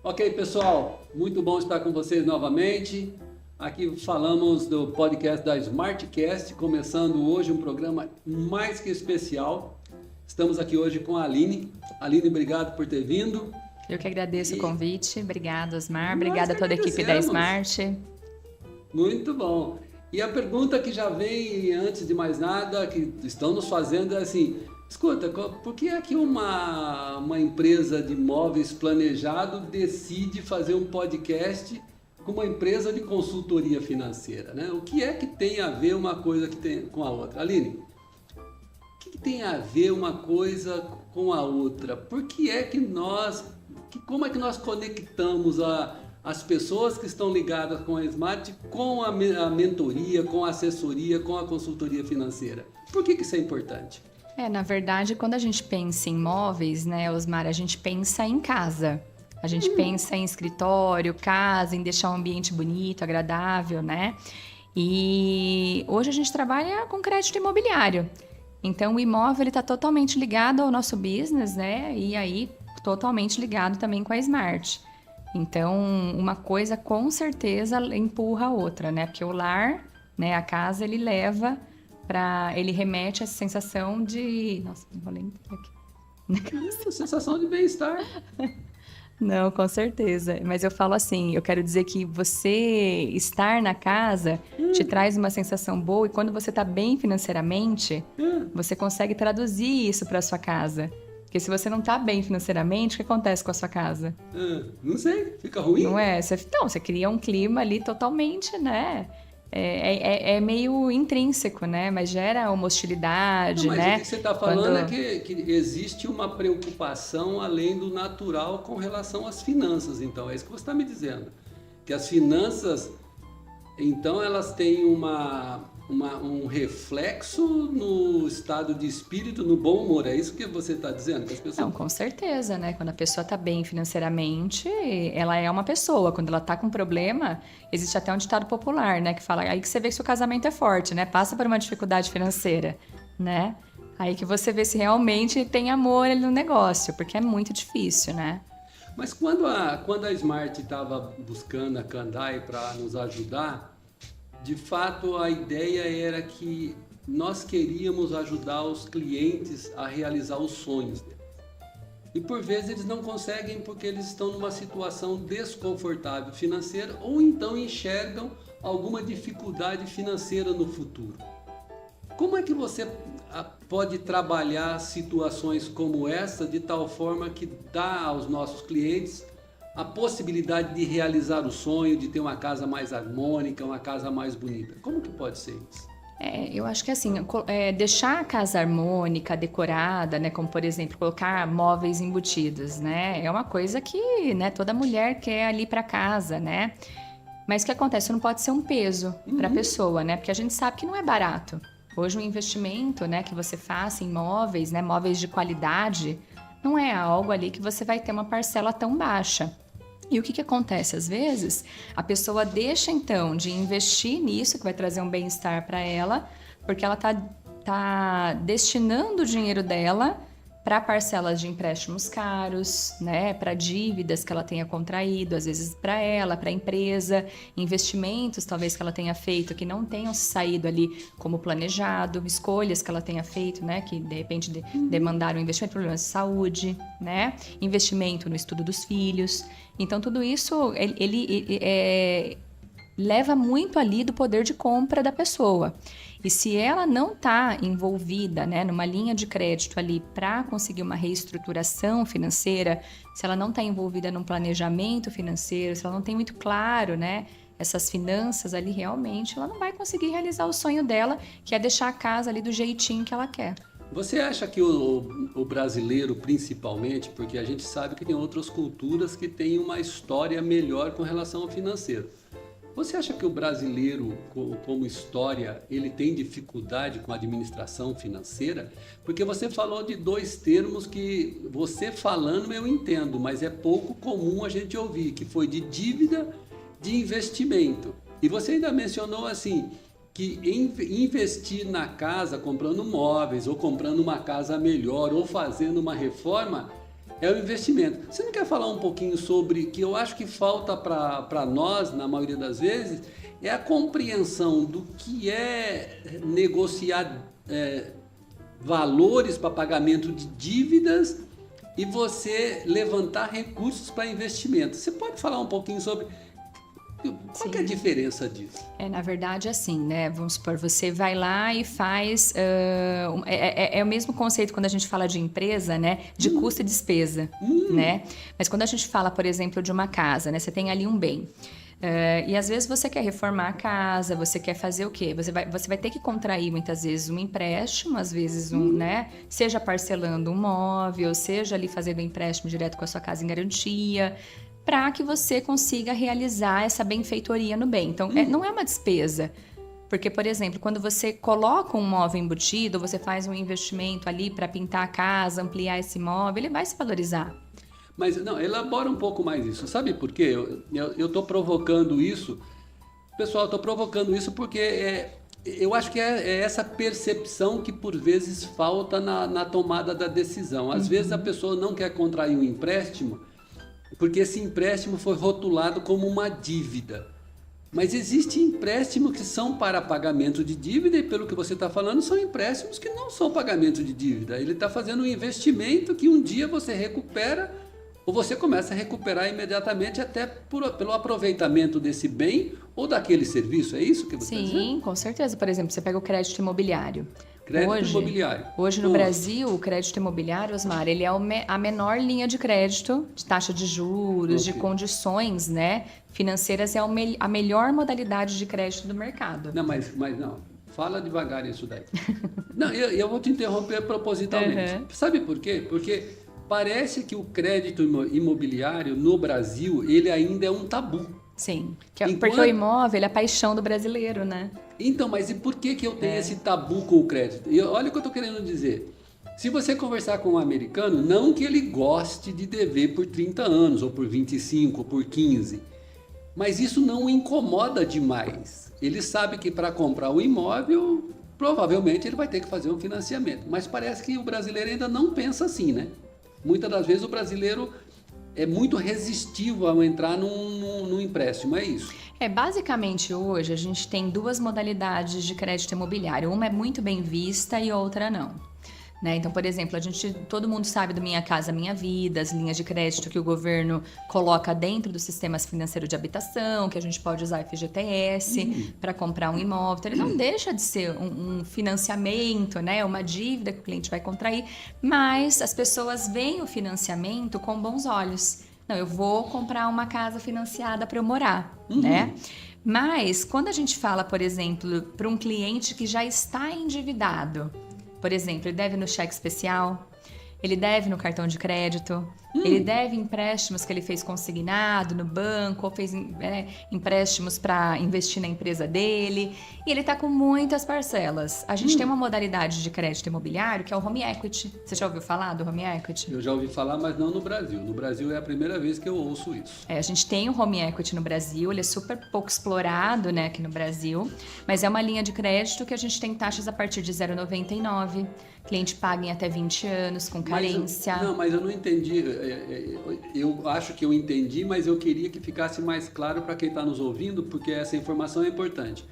Ok, pessoal, muito bom estar com vocês novamente. Aqui falamos do podcast da Smartcast, começando hoje um programa mais que especial. Estamos aqui hoje com a Aline. Aline, obrigado por ter vindo. Eu que agradeço o convite. Obrigada, Osmar. Obrigada a toda a equipe da Smart. Muito bom. E a pergunta que já vem antes de mais nada, que estão nos fazendo é assim: escuta, por que é que uma empresa de imóveis planejado decide fazer um podcast com uma empresa de consultoria financeira, né? O que é que tem a ver uma coisa com a outra? Aline, o que tem a ver uma coisa com a outra? Por que é que como é que nós conectamos as pessoas que estão ligadas com a Smart com a mentoria, com a assessoria, com a consultoria financeira? Por que isso é importante? Na verdade, quando a gente pensa em imóveis, né, Osmar, a gente pensa em casa. A gente pensa em escritório, casa, em deixar um ambiente bonito, agradável, né? E hoje a gente trabalha com crédito imobiliário. Então, o imóvel está totalmente ligado ao nosso business, né? E aí, totalmente ligado também com a Smart. Então, uma coisa com certeza empurra a outra, né? Porque o lar, né, a casa, ele leva ele remete a essa sensação de... Nossa, não vou ler aqui. Sensação de bem-estar. Não, com certeza. Mas eu falo assim, eu quero dizer que você estar na casa te traz uma sensação boa e quando você está bem financeiramente, você consegue traduzir isso para sua casa. Porque se você não está bem financeiramente, o que acontece com a sua casa? Não sei, fica ruim? Não é? Você cria um clima ali totalmente, né? É meio intrínseco, né? Mas gera uma hostilidade, mas né? O que você está falando é que existe uma preocupação além do natural com relação às finanças, então. É isso que você está me dizendo. Que as finanças, então, elas têm um reflexo no estado de espírito, no bom humor. É isso que você está dizendo? Que as pessoas... Não, com certeza, né? Quando a pessoa está bem financeiramente, ela é uma pessoa. Quando ela está com problema, existe até um ditado popular, né? Que fala, aí que você vê que seu casamento é forte, né? Passa por uma dificuldade financeira, né? Aí que você vê se realmente tem amor ali no negócio, porque é muito difícil, né? Mas quando a Smart estava buscando a Kandai para nos ajudar, de fato, a ideia era que nós queríamos ajudar os clientes a realizar os sonhos deles. E por vezes eles não conseguem porque eles estão numa situação desconfortável financeira ou então enxergam alguma dificuldade financeira no futuro. Como é que você pode trabalhar situações como essa de tal forma que dá aos nossos clientes a possibilidade de realizar o sonho, de ter uma casa mais harmônica, uma casa mais bonita? Como que pode ser isso? Eu acho que assim, deixar a casa harmônica, decorada, né, como por exemplo, colocar móveis embutidos, né, é uma coisa que, né, toda mulher quer ali para casa, né, mas o que acontece? Não pode ser um peso para a pessoa, né, porque a gente sabe que não é barato. Hoje um investimento, né, que você faça em móveis, né, móveis de qualidade, não é algo ali que você vai ter uma parcela tão baixa. E o que acontece? Às vezes, a pessoa deixa, então, de investir nisso, que vai trazer um bem-estar para ela, porque ela tá destinando o dinheiro dela para parcelas de empréstimos caros, né? Para dívidas que ela tenha contraído, às vezes para ela, para a empresa, investimentos talvez que ela tenha feito que não tenham saído ali como planejado, escolhas que ela tenha feito, né? Que de repente demandaram investimento, problemas de saúde, né? Investimento no estudo dos filhos. Então tudo isso ele leva muito ali do poder de compra da pessoa. E se ela não está envolvida, né, numa linha de crédito ali para conseguir uma reestruturação financeira, se ela não está envolvida num planejamento financeiro, se ela não tem muito claro, né, essas finanças ali, realmente ela não vai conseguir realizar o sonho dela, que é deixar a casa ali do jeitinho que ela quer. Você acha que o brasileiro, principalmente, porque a gente sabe que tem outras culturas que têm uma história melhor com relação ao financeiro, você acha que o brasileiro, como história, ele tem dificuldade com a administração financeira? Porque você falou de dois termos que você falando eu entendo, mas é pouco comum a gente ouvir, que foi de dívida, de investimento. E você ainda mencionou assim, que investir na casa, comprando móveis, ou comprando uma casa melhor, ou fazendo uma reforma, É o investimento. Você não quer falar um pouquinho sobre, que eu acho que falta para nós, na maioria das vezes, é a compreensão do que é negociar valores para pagamento de dívidas e você levantar recursos para investimento. Você pode falar um pouquinho sobre qual que é a diferença disso? Na verdade, assim, né? Vamos supor, você vai lá e faz... é o mesmo conceito quando a gente fala de empresa, né? De custo e despesa, né? Mas quando a gente fala, por exemplo, de uma casa, né? Você tem ali um bem. E às vezes você quer reformar a casa, você quer fazer o quê? Você vai ter que contrair muitas vezes um empréstimo, às vezes né? Seja parcelando um móvel, seja ali fazendo um empréstimo direto com a sua casa em garantia, para que você consiga realizar essa benfeitoria no bem. Então, não é uma despesa. Porque, por exemplo, quando você coloca um móvel embutido, você faz um investimento ali para pintar a casa, ampliar esse móvel, ele vai se valorizar. Mas, não, elabora um pouco mais isso. Sabe por quê? Eu estou provocando isso. Pessoal, estou provocando isso porque eu acho que é essa percepção que, por vezes, falta na tomada da decisão. Às vezes, a pessoa não quer contrair um empréstimo porque esse empréstimo foi rotulado como uma dívida. Mas existem empréstimos que são para pagamento de dívida e, pelo que você está falando, são empréstimos que não são pagamento de dívida. Ele está fazendo um investimento que um dia você recupera ou você começa a recuperar imediatamente até pelo aproveitamento desse bem ou daquele serviço. É isso que você está dizendo? Sim, com certeza. Por exemplo, você pega o crédito imobiliário. Imobiliário. Hoje no Brasil, o crédito imobiliário, Osmar, ele é a menor linha de crédito, de taxa de juros, de condições, né, financeiras, é a melhor modalidade de crédito do mercado. Não, mas não. Fala devagar isso daí. Não, eu vou te interromper propositalmente. Sabe por quê? Porque parece que o crédito imobiliário no Brasil, ele ainda é um tabu. Sim, porque o imóvel é a paixão do brasileiro, né? Então, mas e por que eu tenho esse tabu com o crédito? E olha o que eu estou querendo dizer. Se você conversar com um americano, não que ele goste de dever por 30 anos, ou por 25, ou por 15, mas isso não o incomoda demais. Ele sabe que para comprar o imóvel, provavelmente ele vai ter que fazer um financiamento. Mas parece que o brasileiro ainda não pensa assim, né? Muitas das vezes o brasileiro é muito resistivo ao entrar num empréstimo, é isso? Basicamente hoje a gente tem duas modalidades de crédito imobiliário. Uma é muito bem vista e outra não. Né? Então, por exemplo, todo mundo sabe do Minha Casa Minha Vida, as linhas de crédito que o governo coloca dentro do sistema financeiro de habitação, que a gente pode usar FGTS para comprar um imóvel. Então, ele não deixa de ser um financiamento, né? Uma dívida que o cliente vai contrair, mas as pessoas veem o financiamento com bons olhos. Não, eu vou comprar uma casa financiada para eu morar, né? Mas, quando a gente fala, por exemplo, para um cliente que já está endividado, por exemplo, ele deve no cheque especial, ele deve no cartão de crédito, ele deve empréstimos que ele fez consignado no banco, ou fez empréstimos para investir na empresa dele, e ele está com muitas parcelas. A gente tem uma modalidade de crédito imobiliário que é o Home Equity. Você já ouviu falar do Home Equity? Eu já ouvi falar, mas não no Brasil. No Brasil é a primeira vez que eu ouço isso. A gente tem o Home Equity no Brasil, ele é super pouco explorado, né, aqui no Brasil, mas é uma linha de crédito que a gente tem taxas a partir de 0,99, cliente paga em até 20 anos, com carência. Mas eu não entendi. Eu acho que eu entendi, mas eu queria que ficasse mais claro para quem está nos ouvindo, porque essa informação é importante.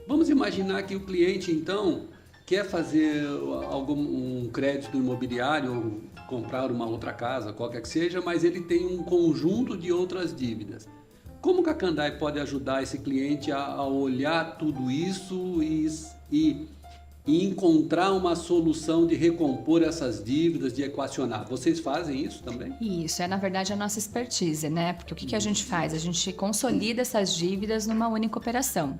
Vamos imaginar que o cliente, então, quer fazer um crédito imobiliário, ou comprar uma outra casa, qualquer que seja, mas ele tem um conjunto de outras dívidas. Como que a Kandai pode ajudar esse cliente a olhar tudo isso e encontrar uma solução de recompor essas dívidas, de equacionar? Vocês fazem isso também? Isso, na verdade a nossa expertise, né? Porque o que a gente faz? A gente consolida essas dívidas numa única operação.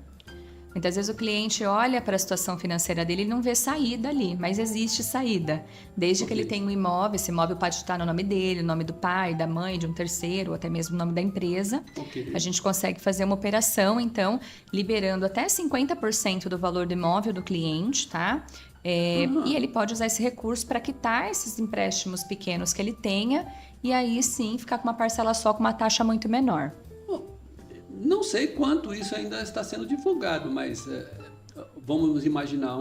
Muitas vezes o cliente olha para a situação financeira dele e não vê saída ali, mas existe saída. Desde que ele tenha um imóvel, esse imóvel pode estar no nome dele, no nome do pai, da mãe, de um terceiro, ou até mesmo no nome da empresa. A gente consegue fazer uma operação, então, liberando até 50% do valor do imóvel do cliente, tá? E ele pode usar esse recurso para quitar esses empréstimos pequenos que ele tenha e aí sim ficar com uma parcela só com uma taxa muito menor. Não sei quanto isso ainda está sendo divulgado, mas vamos imaginar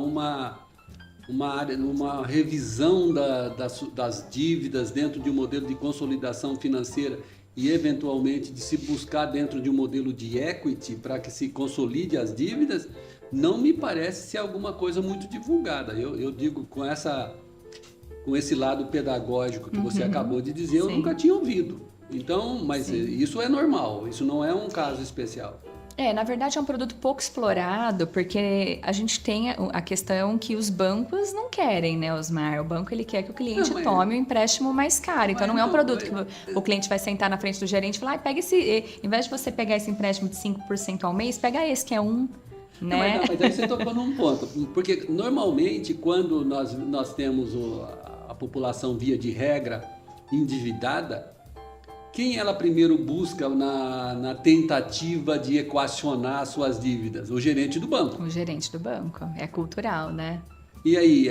uma revisão das dívidas dentro de um modelo de consolidação financeira e, eventualmente, de se buscar dentro de um modelo de equity para que se consolide as dívidas, não me parece ser alguma coisa muito divulgada. Eu digo com esse lado pedagógico que você acabou de dizer, eu nunca tinha ouvido. Então, mas isso é normal, isso não é um caso especial. Na verdade é um produto pouco explorado, porque a gente tem a questão que os bancos não querem, né, Osmar? O banco ele quer que o cliente tome o empréstimo mais caro. Então não é um produto que o cliente vai sentar na frente do gerente e falar, pega em vez de você pegar esse empréstimo de 5% ao mês, pega esse que é 1%. Né? Mas aí você tocou num ponto, porque normalmente quando nós temos a população via de regra endividada, quem ela primeiro busca na tentativa de equacionar suas dívidas? O gerente do banco. O gerente do banco, é cultural, né? E aí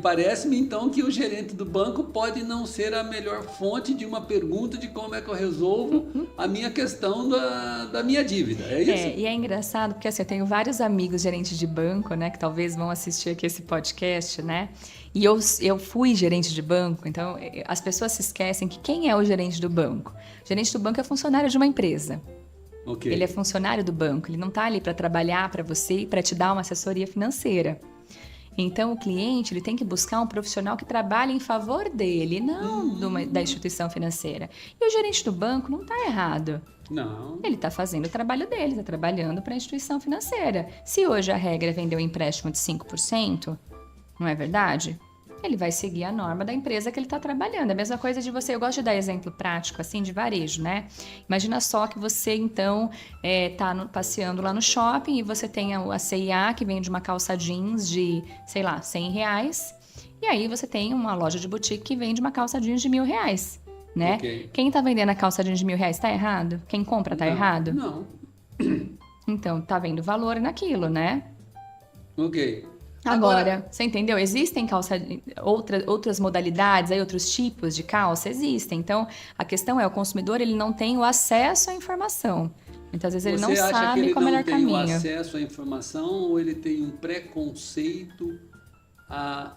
parece-me então que o gerente do banco pode não ser a melhor fonte de uma pergunta de como é que eu resolvo a minha questão da minha dívida, é isso? E é engraçado porque assim, eu tenho vários amigos gerentes de banco, né, que talvez vão assistir aqui esse podcast, né? E eu fui gerente de banco, então as pessoas se esquecem que quem é o gerente do banco? O gerente do banco é funcionário de uma empresa. Okay. Ele é funcionário do banco, ele não está ali para trabalhar para você e para te dar uma assessoria financeira. Então, o cliente ele tem que buscar um profissional que trabalhe em favor dele, não da instituição financeira. E o gerente do banco não está errado. Não. Ele está fazendo o trabalho dele, está trabalhando para a instituição financeira. Se hoje a regra é vender um empréstimo de 5%, não é verdade? Ele vai seguir a norma da empresa que ele está trabalhando. É a mesma coisa de você... Eu gosto de dar exemplo prático, assim, de varejo, né? Imagina só que você, então, está passeando lá no shopping e você tem a C&A, que vende uma calça jeans de, sei lá, R$100. E aí você tem uma loja de boutique que vende uma calça jeans de R$1.000, né? Okay. Quem está vendendo a calça jeans de R$1.000 está errado? Quem compra está errado? Não. Então, está vendo valor naquilo, né? Ok. Agora, você entendeu? Existem outras modalidades, aí, outros tipos de calça? Existem. Então, a questão é, o consumidor ele não tem o acesso à informação. Muitas vezes ele não sabe qual é o melhor caminho. Você acha que ele não tem o acesso à informação ou ele tem um preconceito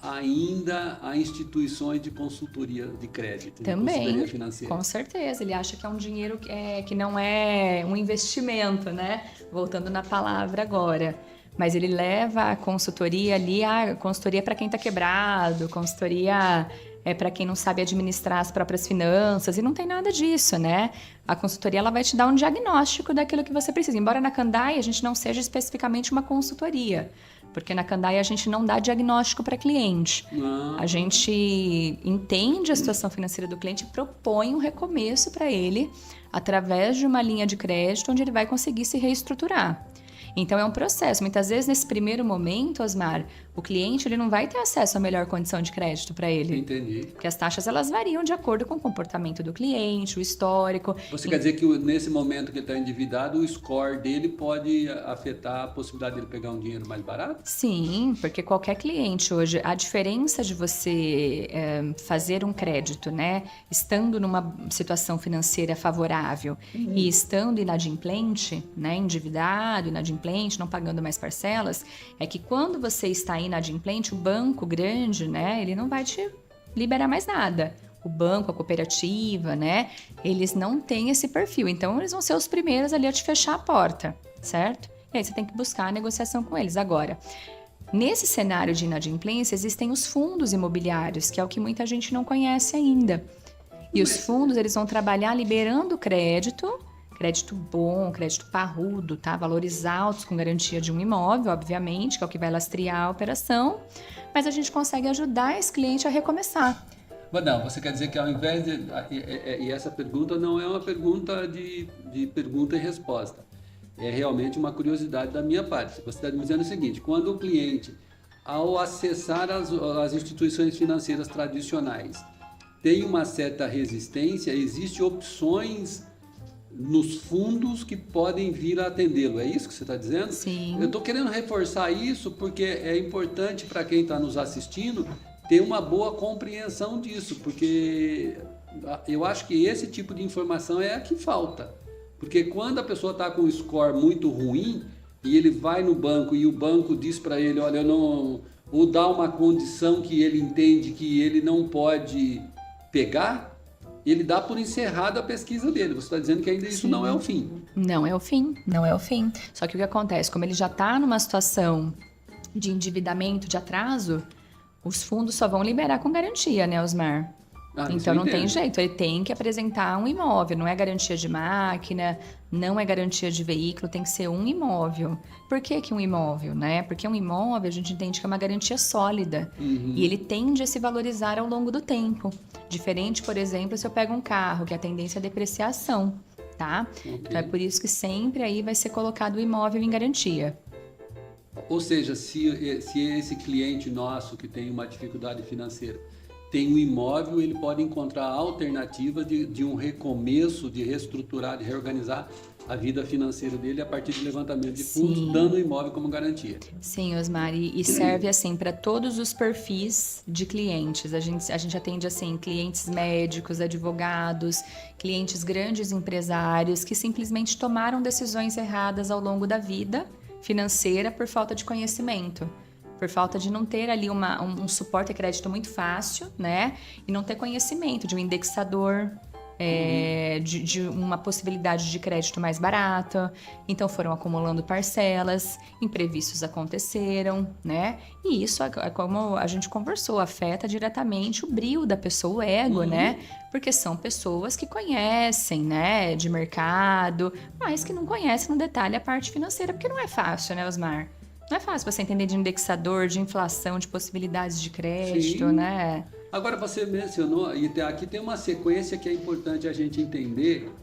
ainda a instituições de consultoria de crédito? Também, de consultoria financeira? Com certeza. Ele acha que é um dinheiro que não é um investimento, né? Voltando na palavra agora. Mas ele leva a consultoria ali, a consultoria para quem está quebrado, consultoria para quem não sabe administrar as próprias finanças, e não tem nada disso, né? A consultoria ela vai te dar um diagnóstico daquilo que você precisa. Embora na Kandai a gente não seja especificamente uma consultoria, porque na Kandai a gente não dá diagnóstico para cliente. A gente entende a situação financeira do cliente e propõe um recomeço para ele através de uma linha de crédito onde ele vai conseguir se reestruturar. Então, é um processo. Muitas vezes, nesse primeiro momento, Osmar, o cliente ele não vai ter acesso à melhor condição de crédito para ele. Entendi. Porque as taxas elas variam de acordo com o comportamento do cliente, o histórico. Você quer dizer que nesse momento que ele está endividado, o score dele pode afetar a possibilidade dele pegar um dinheiro mais barato? Sim, porque qualquer cliente hoje, a diferença de você fazer um crédito, né, estando numa situação financeira favorável e estando inadimplente, né, endividado, inadimplente, não pagando mais parcelas, é que quando você está inadimplente, o banco grande, né, ele não vai te liberar mais nada. O banco, a cooperativa, né, eles não têm esse perfil. Então, eles vão ser os primeiros ali a te fechar a porta, certo? E aí você tem que buscar a negociação com eles. Agora, nesse cenário de inadimplência, existem os fundos imobiliários, que é o que muita gente não conhece ainda. E os fundos, eles vão trabalhar liberando crédito bom, crédito parrudo, tá? Valores altos com garantia de um imóvel, obviamente, que é o que vai lastrear a operação, mas a gente consegue ajudar esse cliente a recomeçar. Não, você quer dizer que ao invés de... E essa pergunta não é uma pergunta de pergunta e resposta. É realmente uma curiosidade da minha parte. Você está me dizendo o seguinte, quando o cliente, ao acessar as instituições financeiras tradicionais, tem uma certa resistência, existem opções nos fundos que podem vir a atendê-lo. É isso que você está dizendo? Sim. Eu estou querendo reforçar isso porque é importante para quem está nos assistindo ter uma boa compreensão disso, porque eu acho que esse tipo de informação é a que falta. Porque quando a pessoa está com um score muito ruim e ele vai no banco e o banco diz para ele, olha, ou dá uma condição que ele entende que ele não pode pegar, ele dá por encerrada a pesquisa dele. Você está dizendo que ainda isso não é o fim. Não é o fim, não é o fim. Só que o que acontece, como ele já está numa situação de endividamento, de atraso, os fundos só vão liberar com garantia, né, Osmar? Então não tem jeito, ele tem que apresentar um imóvel, não é garantia de máquina, não é garantia de veículo, tem que ser um imóvel. Por que que um imóvel, né? Porque um imóvel a gente entende que é uma garantia sólida e ele tende a se valorizar ao longo do tempo. Diferente, por exemplo, se eu pego um carro, que a tendência é a depreciação, tá? Okay. Então é por isso que sempre aí vai ser colocado o imóvel em garantia. Ou seja, se esse cliente nosso que tem uma dificuldade financeira tem um imóvel, ele pode encontrar alternativas de um recomeço, de reestruturar, de reorganizar a vida financeira dele a partir do levantamento de fundos, dando o imóvel como garantia. Sim, Osmar, e serve assim para todos os perfis de clientes. A gente atende assim clientes médicos, advogados, clientes grandes empresários que simplesmente tomaram decisões erradas ao longo da vida financeira por falta de conhecimento. Por falta de não ter ali um suporte a crédito muito fácil, né? E não ter conhecimento de um indexador, de uma possibilidade de crédito mais barata. Então foram acumulando parcelas, imprevistos aconteceram, né? E isso, como a gente conversou, afeta diretamente o brio da pessoa, o ego, né? Porque são pessoas que conhecem, né, de mercado, mas que não conhecem no detalhe a parte financeira, porque não é fácil, né, Osmar? Não é fácil você entender de indexador, de inflação, de possibilidades de crédito, né? Agora você mencionou, e aqui tem uma sequência que é importante a gente entender,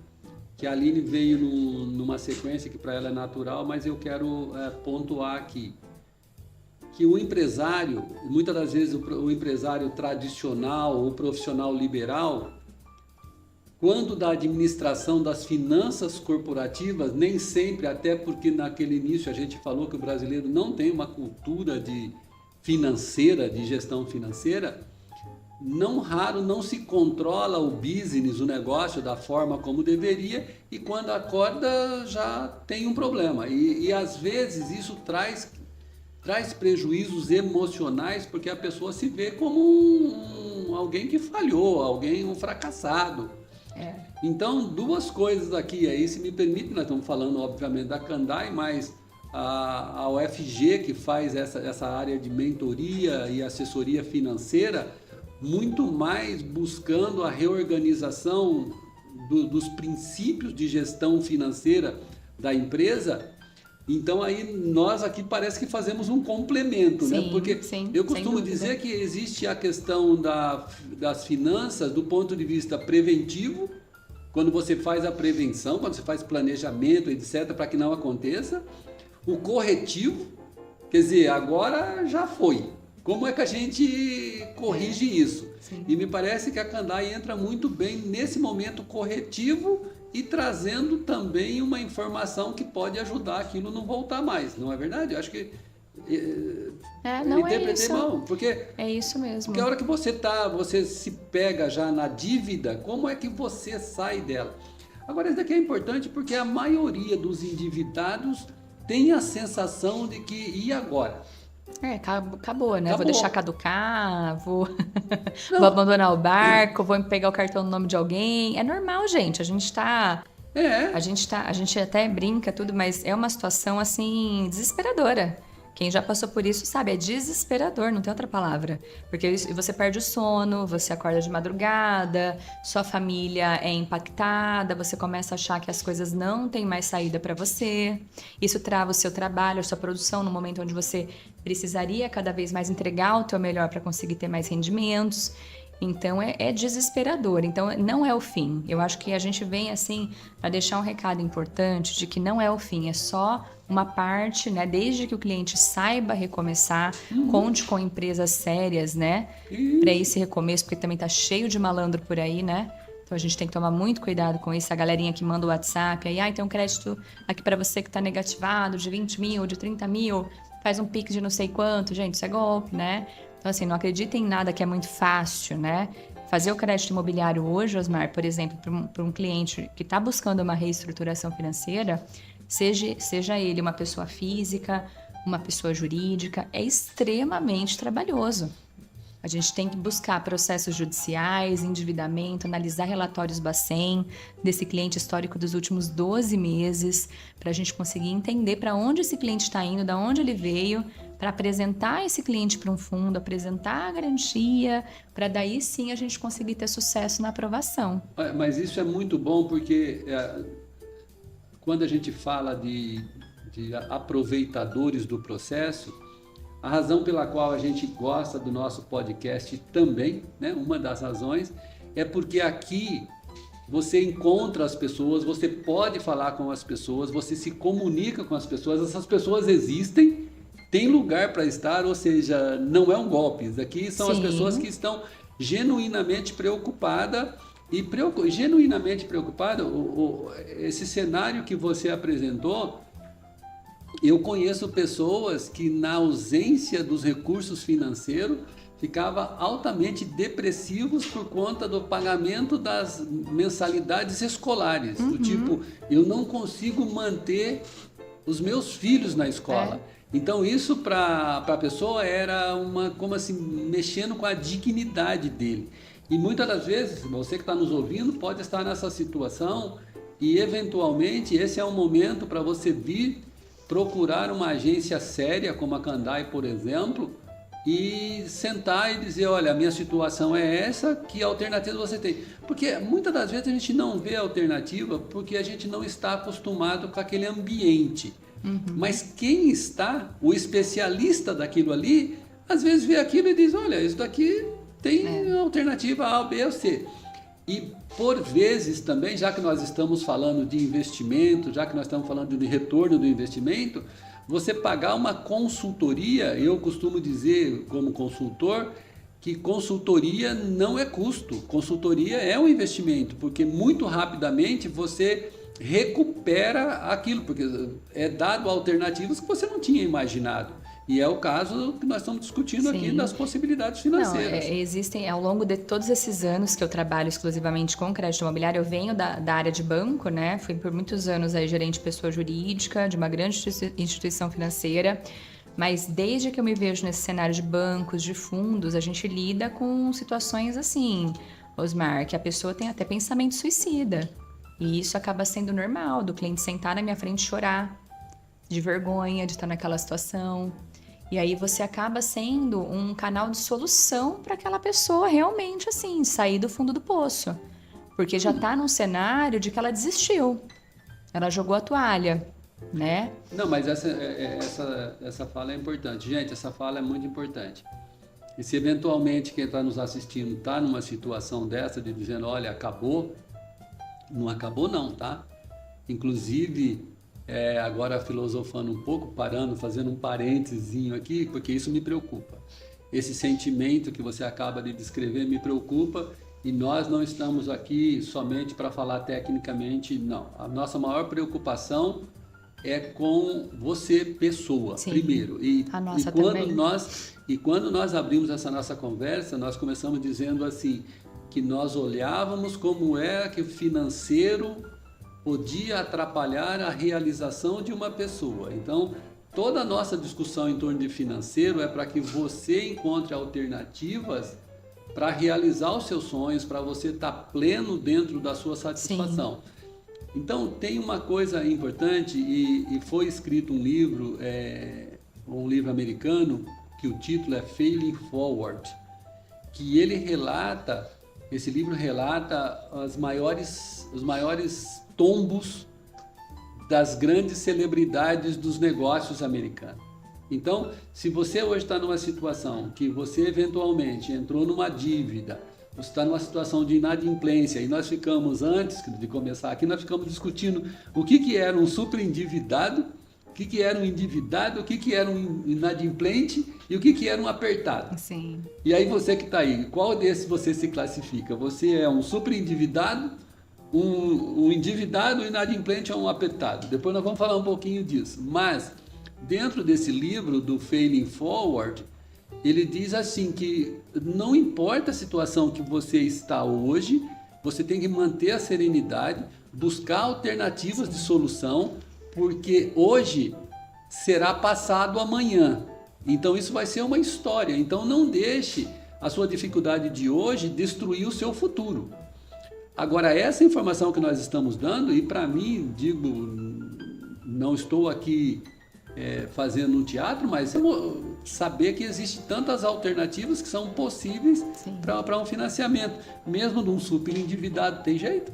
que a Aline veio numa sequência que para ela é natural, mas eu quero pontuar aqui. Que o empresário, muitas das vezes o empresário tradicional, o profissional liberal, quando da administração das finanças corporativas, nem sempre, até porque naquele início a gente falou que o brasileiro não tem uma cultura financeira, de gestão financeira, não raro não se controla o business, o negócio da forma como deveria, e quando acorda já tem um problema. E às vezes isso traz prejuízos emocionais, porque a pessoa se vê como alguém que falhou, um fracassado. Então, duas coisas aqui, aí se me permite, nós estamos falando obviamente da Kandai, mas a UFG, que faz essa área de mentoria e assessoria financeira, muito mais buscando a reorganização dos princípios de gestão financeira da empresa. Então aí nós aqui parece que fazemos um complemento, né? Porque eu costumo dizer que existe a questão das finanças do ponto de vista preventivo, quando você faz a prevenção, quando você faz planejamento, etc., para que não aconteça. O corretivo, quer dizer, agora já foi. Como é que a gente corrige isso? E me parece que a Kandai entra muito bem nesse momento corretivo e trazendo também uma informação que pode ajudar aquilo a não voltar mais, não é verdade? Eu acho que interpretei mal, porque é isso mesmo. Porque a hora que você se pega já na dívida, como é que você sai dela? Agora, isso daqui é importante porque a maioria dos endividados tem a sensação de que, e agora? Acabou, né? Vou deixar caducar, vou abandonar o barco, vou pegar o cartão no nome de alguém. É normal, gente. A gente até brinca tudo, mas é uma situação assim desesperadora. Quem já passou por isso sabe, é desesperador, não tem outra palavra. Porque você perde o sono, você acorda de madrugada, sua família é impactada, você começa a achar que as coisas não têm mais saída para você. Isso trava o seu trabalho, a sua produção no momento onde você precisaria cada vez mais entregar o teu melhor para conseguir ter mais rendimentos. Então é desesperador, então não é o fim. Eu acho que a gente vem assim para deixar um recado importante de que não é o fim, é só uma parte, né? Desde que o cliente saiba recomeçar, conte com empresas sérias, né? Para esse recomeço, porque também tá cheio de malandro por aí, né? Então a gente tem que tomar muito cuidado com isso. A galerinha que manda o WhatsApp, aí tem um crédito aqui para você que tá negativado de 20 mil, de 30 mil, faz um Pix de não sei quanto. Gente, isso é golpe, né? Então, assim, não acreditem em nada que é muito fácil, né? Fazer o crédito imobiliário hoje, Osmar, por exemplo, para um cliente que está buscando uma reestruturação financeira, seja ele uma pessoa física uma pessoa jurídica, é extremamente trabalhoso. A gente tem que buscar processos judiciais, endividamento, analisar relatórios Bacen desse cliente histórico dos últimos 12 meses, para a gente conseguir entender para onde esse cliente está indo, de onde ele veio, para apresentar esse cliente para um fundo, apresentar a garantia, para daí sim a gente conseguir ter sucesso na aprovação. Mas isso é muito bom porque quando a gente fala de aproveitadores do processo, a razão pela qual a gente gosta do nosso podcast também, né, uma das razões, é porque aqui você encontra as pessoas, você pode falar com as pessoas, você se comunica com as pessoas, essas pessoas existem, tem lugar para estar, ou seja, não é um golpe. Aqui são Sim. as pessoas que estão genuinamente preocupadas genuinamente preocupada. Esse cenário que você apresentou, eu conheço pessoas que, na ausência dos recursos financeiros, ficavam altamente depressivos por conta do pagamento das mensalidades escolares. Do tipo, eu não consigo manter os meus filhos na escola. Então, isso para a pessoa era como assim, mexendo com a dignidade dele. E muitas das vezes, você que está nos ouvindo pode estar nessa situação e, eventualmente, esse é um momento para você vir procurar uma agência séria, como a Kandai, por exemplo, e sentar e dizer, olha, a minha situação é essa, que alternativa você tem? Porque muitas das vezes a gente não vê alternativa porque a gente não está acostumado com aquele ambiente. Mas quem está, o especialista daquilo ali, às vezes vê aquilo e diz, olha, isso daqui tem alternativa A, B ou C. E por vezes também, já que nós estamos falando de investimento, já que nós estamos falando de retorno do investimento, você pagar uma consultoria, eu costumo dizer como consultor, que consultoria não é custo, consultoria é um investimento, porque muito rapidamente você recupera aquilo, porque é dado alternativas que você não tinha imaginado. E é o caso que nós estamos discutindo aqui das possibilidades financeiras. Não, existem, ao longo de todos esses anos que eu trabalho exclusivamente com crédito imobiliário, eu venho da área de banco, né? Fui por muitos anos aí gerente de pessoa jurídica de uma grande instituição financeira, mas desde que eu me vejo nesse cenário de bancos, de fundos, a gente lida com situações assim, Osmar, que a pessoa tem até pensamento suicida. E isso acaba sendo normal, do cliente sentar na minha frente e chorar, de vergonha de estar naquela situação. E aí você acaba sendo um canal de solução para aquela pessoa realmente, assim, sair do fundo do poço. Porque já está num cenário de que ela desistiu. Ela jogou a toalha, né? Não, mas essa fala é importante. Gente, essa fala é muito importante. E se eventualmente quem está nos assistindo está numa situação dessa, de dizendo, olha, acabou, não acabou não, tá? Inclusive... agora filosofando um pouco, fazendo um parênteses aqui, porque isso me preocupa. Esse sentimento que você acaba de descrever me preocupa e nós não estamos aqui somente para falar tecnicamente, não. A nossa maior preocupação é com você, pessoa, Sim, primeiro. A nossa também. E quando nós abrimos essa nossa conversa, nós começamos dizendo assim, que nós olhávamos como é que o financeiro podia atrapalhar a realização de uma pessoa. Então, toda a nossa discussão em torno de financeiro é para que você encontre alternativas para realizar os seus sonhos, para você estar pleno dentro da sua satisfação. Sim. Então, tem uma coisa importante, e foi escrito um livro americano, que o título é Failing Forward, que esse livro relata os maiores tombos das grandes celebridades dos negócios americanos. Então, se você hoje está numa situação que você eventualmente entrou numa dívida, você está numa situação de inadimplência, e nós ficamos, antes de começar aqui, nós ficamos discutindo o que era um superendividado, o que era um endividado, o que era um inadimplente e o que era um apertado. Sim. E aí você que está aí, qual desses você se classifica? Você é um superendividado, um endividado, um inadimplente ou um apertado? Depois nós vamos falar um pouquinho disso. Mas, dentro desse livro do Failing Forward, ele diz assim que não importa a situação que você está hoje, você tem que manter a serenidade, buscar alternativas de solução, porque hoje, será passado amanhã. Então isso vai ser uma história. Então não deixe a sua dificuldade de hoje destruir o seu futuro. Agora, essa informação que nós estamos dando, e para mim, digo, não estou aqui fazendo um teatro, mas saber que existem tantas alternativas que são possíveis para um financiamento. Mesmo de um super endividado, tem jeito?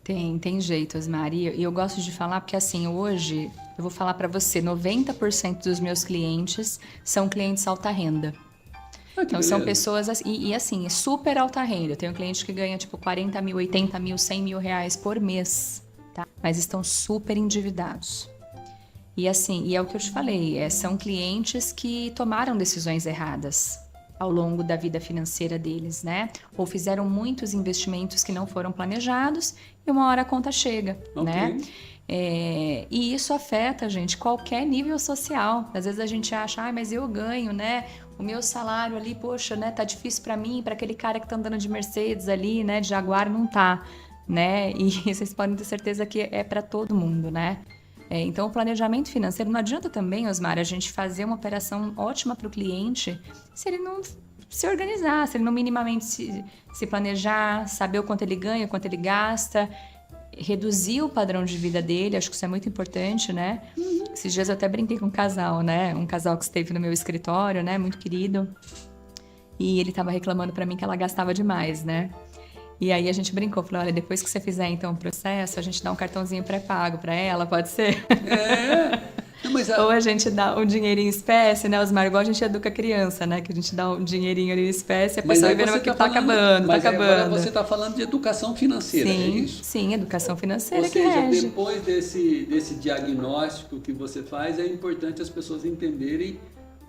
Tem jeito, Osmar. E eu gosto de falar porque, assim, hoje, eu vou falar para você, 90% dos meus clientes são clientes alta renda. Então, são pessoas, assim, super alta renda. Eu tenho cliente que ganha, tipo, 40 mil, 80 mil, 100 mil reais por mês, tá? Mas estão super endividados. E, assim, e é o que eu te falei, são clientes que tomaram decisões erradas ao longo da vida financeira deles, né? Ou fizeram muitos investimentos que não foram planejados e uma hora a conta chega, né? E isso afeta, gente, qualquer nível social. Às vezes a gente acha, mas eu ganho, né? O meu salário ali, poxa, né? Tá difícil para mim, para aquele cara que tá andando de Mercedes ali, né? De Jaguar, não tá, né? E vocês podem ter certeza que é para todo mundo, né? Então, o planejamento financeiro, não adianta também, Osmar, a gente fazer uma operação ótima para o cliente se ele não se organizar, se ele não minimamente se planejar, saber o quanto ele ganha, o quanto ele gasta, reduzir o padrão de vida dele, acho que isso é muito importante, né? Esses dias eu até brinquei com um casal, né? Um casal que esteve no meu escritório, né? Muito querido. E ele estava reclamando para mim que ela gastava demais, né? E aí a gente brincou, falou, olha, depois que você fizer então o processo, a gente dá um cartãozinho pré-pago para ela, pode ser? Não, mas Ou a gente dá um dinheirinho em espécie, né, Osmar? Igual a gente educa criança, né? Que a gente dá um dinheirinho ali em espécie e a pessoa vai vendo que tá acabando, mas tá acabando. Agora você está falando de educação financeira, é isso? Sim, educação financeira Ou que seja, rege. depois desse diagnóstico que você faz, é importante as pessoas entenderem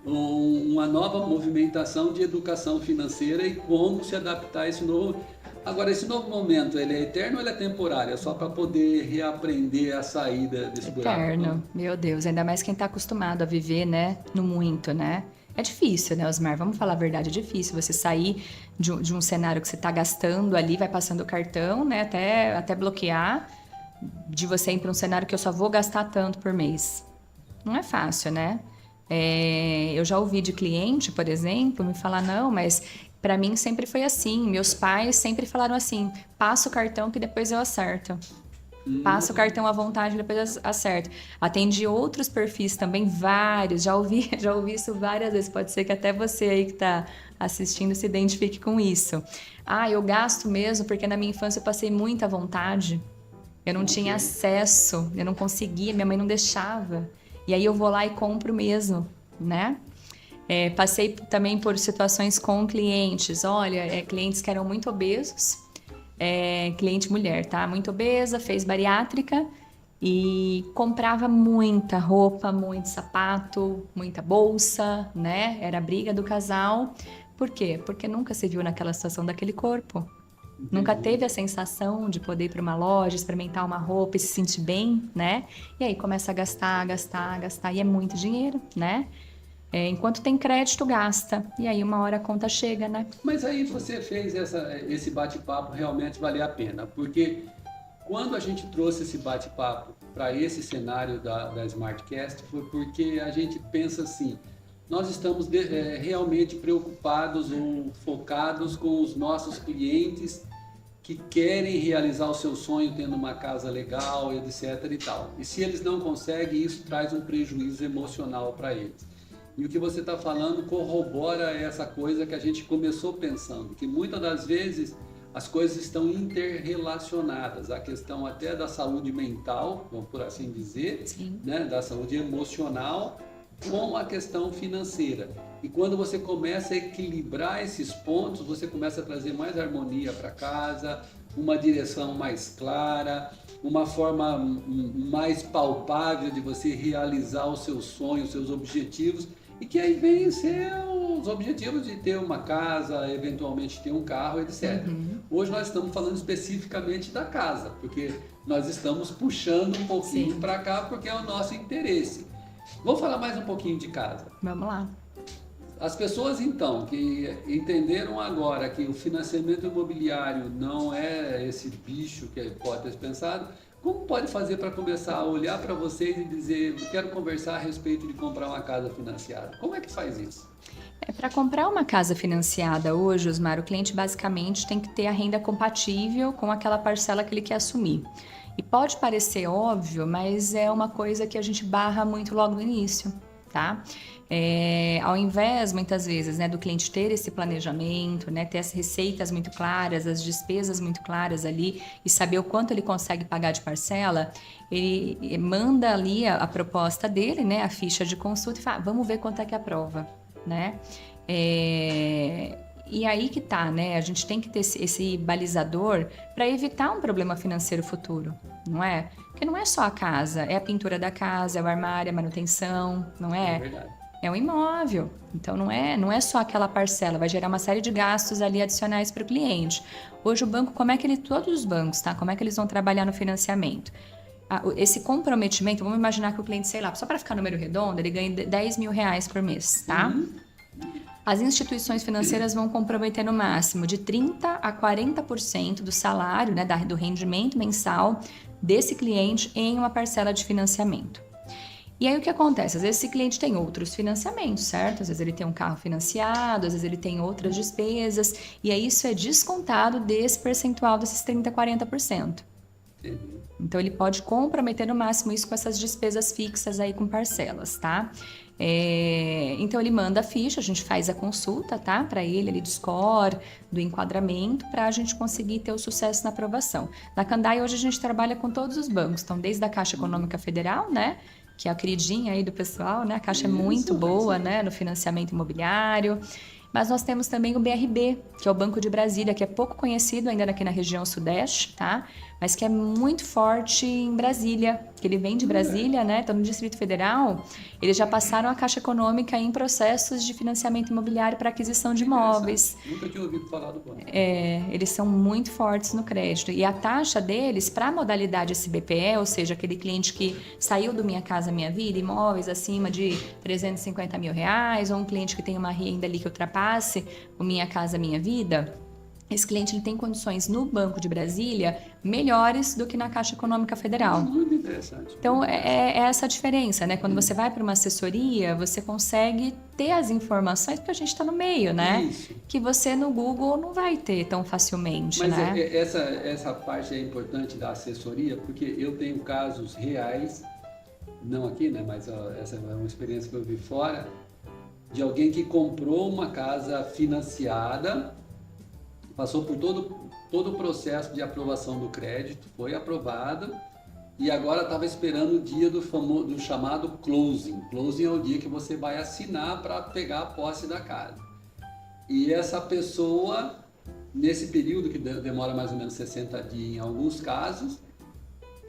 uma nova movimentação de educação financeira e como se adaptar a esse novo... Agora, esse novo momento, ele é eterno ou ele é temporário? É só para poder reaprender a saída desse buraco? Eterno, meu Deus. Ainda mais quem está acostumado a viver, né? No muito, né? É difícil, né, Osmar? Vamos falar a verdade, é difícil você sair de um cenário que você está gastando ali, vai passando o cartão, né? Até bloquear, de você ir para um cenário que eu só vou gastar tanto por mês. Não é fácil, né? Eu já ouvi de cliente, por exemplo, me falar, não, mas... Para mim sempre foi assim, meus pais sempre falaram assim, passa o cartão que depois eu acerto. Passa o cartão à vontade, depois eu acerto. Atendi outros perfis também, vários, já ouvi isso várias vezes, pode ser que até você aí que está assistindo se identifique com isso. Eu gasto mesmo porque na minha infância eu passei muita vontade, eu não tinha acesso, eu não conseguia, minha mãe não deixava. E aí eu vou lá e compro mesmo, né? Passei também por situações com clientes, olha, clientes que eram muito obesos, cliente mulher, tá? Muito obesa, fez bariátrica e comprava muita roupa, muito sapato, muita bolsa, né? Era a briga do casal. Por quê? Porque nunca se viu naquela situação daquele corpo. Entendi. Nunca teve a sensação de poder ir para uma loja, experimentar uma roupa e se sentir bem, né? E aí começa a gastar, e é muito dinheiro, né? Enquanto tem crédito, gasta. E aí uma hora a conta chega, né? Mas aí você fez esse bate-papo realmente valer a pena. Porque quando a gente trouxe esse bate-papo para esse cenário da Smartcast, foi porque a gente pensa assim, nós estamos realmente preocupados ou focados com os nossos clientes que querem realizar o seu sonho tendo uma casa legal, etc. e tal. E se eles não conseguem, isso traz um prejuízo emocional para eles. E o que você está falando corrobora essa coisa que a gente começou pensando, que muitas das vezes as coisas estão interrelacionadas, a questão até da saúde mental, vamos por assim dizer, né, da saúde emocional com a questão financeira. E quando você começa a equilibrar esses pontos, você começa a trazer mais harmonia para casa, uma direção mais clara, uma forma mais palpável de você realizar os seus sonhos, os seus objetivos, e que aí vem ser os objetivos de ter uma casa, eventualmente ter um carro, etc. Hoje nós estamos falando especificamente da casa, porque nós estamos puxando um pouquinho para cá, porque é o nosso interesse. Vamos falar mais um pouquinho de casa. Vamos lá. As pessoas, então, que entenderam agora que o financiamento imobiliário não é esse bicho que pode ter pensado, como pode fazer para começar a olhar para vocês e dizer, quero conversar a respeito de comprar uma casa financiada? Como é que faz isso? Para comprar uma casa financiada hoje, Osmar, o cliente basicamente tem que ter a renda compatível com aquela parcela que ele quer assumir. E pode parecer óbvio, mas é uma coisa que a gente barra muito logo no início, tá? Ao invés, muitas vezes, né, do cliente ter esse planejamento, né, ter as receitas muito claras, as despesas muito claras ali e saber o quanto ele consegue pagar de parcela, ele manda ali a proposta dele, né, a ficha de consulta e fala, vamos ver quanto é que aprova, né? E aí que tá, né? A gente tem que ter esse balizador para evitar um problema financeiro futuro, não é? Porque não é só a casa, é a pintura da casa, é o armário, a manutenção, não é? É verdade. É um imóvel, então não é só aquela parcela, vai gerar uma série de gastos ali adicionais para o cliente. Hoje o banco, todos os bancos, tá? Como é que eles vão trabalhar no financiamento? Esse comprometimento, vamos imaginar que o cliente, sei lá, só para ficar número redondo, ele ganha R$10.000 por mês, tá? As instituições financeiras vão comprometer no máximo de 30% a 40% do salário, né, do rendimento mensal desse cliente em uma parcela de financiamento. E aí o que acontece? Às vezes esse cliente tem outros financiamentos, certo? Às vezes ele tem um carro financiado, às vezes ele tem outras despesas, e aí isso é descontado desse percentual desses 30% a 40%. Então ele pode comprometer no máximo isso com essas despesas fixas aí com parcelas, tá? Então ele manda a ficha, a gente faz a consulta, tá? Para ele do score, do enquadramento, para a gente conseguir ter o sucesso na aprovação. Na Candai hoje a gente trabalha com todos os bancos, então desde a Caixa Econômica Federal, né? Que é a queridinha aí do pessoal, né? A Caixa é muito boa, né? No financiamento imobiliário. Mas nós temos também o BRB, que é o Banco de Brasília, que é pouco conhecido ainda aqui na região sudeste, tá? Mas que é muito forte em Brasília, que ele vem de Brasília, né? Então, no Distrito Federal, eles já passaram a Caixa Econômica em processos de financiamento imobiliário para aquisição de imóveis. Nunca tinha ouvido falar do banco. Eles são muito fortes no crédito. E a taxa deles, para a modalidade SBPE, ou seja, aquele cliente que saiu do Minha Casa Minha Vida, imóveis acima de R$350.000, ou um cliente que tem uma renda ali que ultrapasse o Minha Casa Minha Vida, esse cliente ele tem condições no Banco de Brasília melhores do que na Caixa Econômica Federal. Muito interessante. Então, é essa a diferença, né? Quando você vai para uma assessoria, você consegue ter as informações, porque a gente está no meio, né? Isso. Que você no Google não vai ter tão facilmente, Mas né? essa parte é importante da assessoria, porque eu tenho casos reais, não aqui, né? Mas essa é uma experiência que eu vi fora, de alguém que comprou uma casa financiada, passou por todo o processo de aprovação do crédito, foi aprovada e agora estava esperando o dia do chamado closing. Closing é o dia que você vai assinar para pegar a posse da casa. E essa pessoa, nesse período que demora mais ou menos 60 dias em alguns casos,